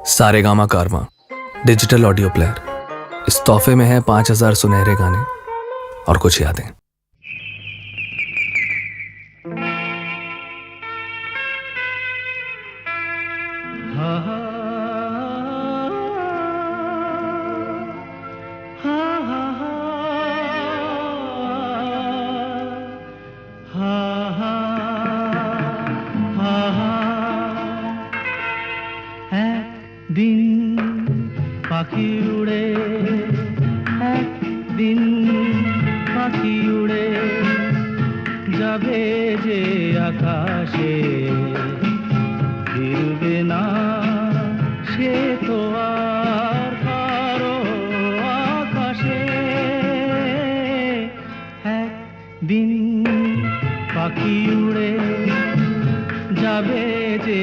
सारेगामा कारवां digital audio player. इस तोहफे में है 5000 सुनहरे गाने और कुछ यादें। একদিন পাখি উড়ে, একদিন পাখি উড়ে যাবে যে আকাশে, ফিরবে না সে তো আর কারো আকাশে। একদিন পাখি উড়ে যাবে যে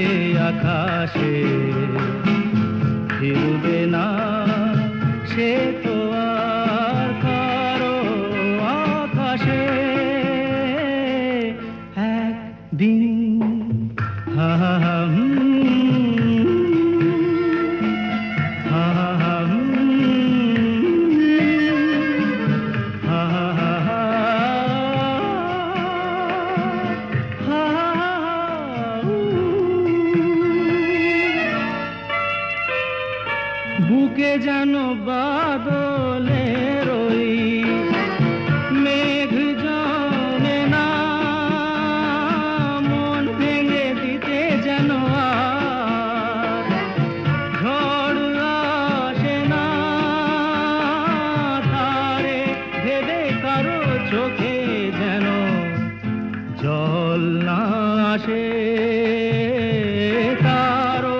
আকাশে, ফিরবে না সে তো আর কারো আকাশে। একদিন হা হা হা হা হা বুকে যেন বাদলের ওই মেঘ জমে না, মন ভেঙে দিতে যেন আর ঝড় আসে না। তারে ভেবে কারো চোখে যেন জল না আসে, কারো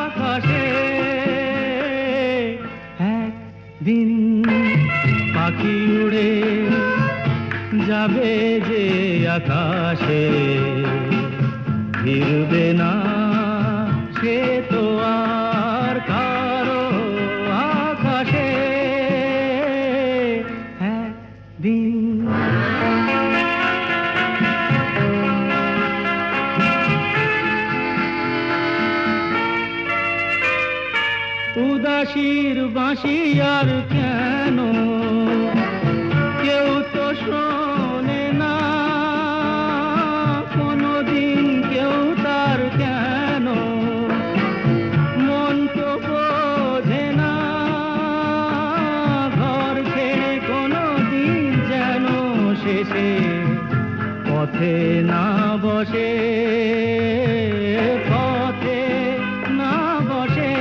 আকাশে। একদিন পাখি উড়ে যাবে যে আকাশে, ফিরবে না সে তো আর কারো আকাশে। একদিন উদাসীর বাঁশি আর কেন কেউ তো শোনে না, কোনদিন কেউ তার কেন মন তো বোঝে না। ঘর ছেড়ে কোনদিন যেন শেষে পথে না বসে, পথে না বসে।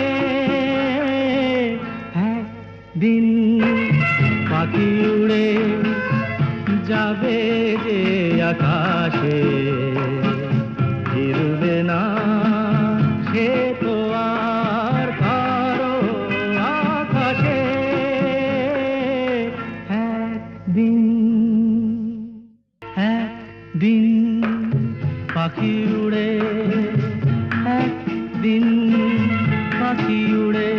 দিন পাখি উড়ে যাবে যে আকাশে, ফিরবে না সে তো আর কারো আকাশে। একদিন, একদিন পাখি উড়ে, একদিন পাখি উড়ে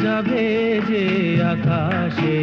যাবে যে আকাশে।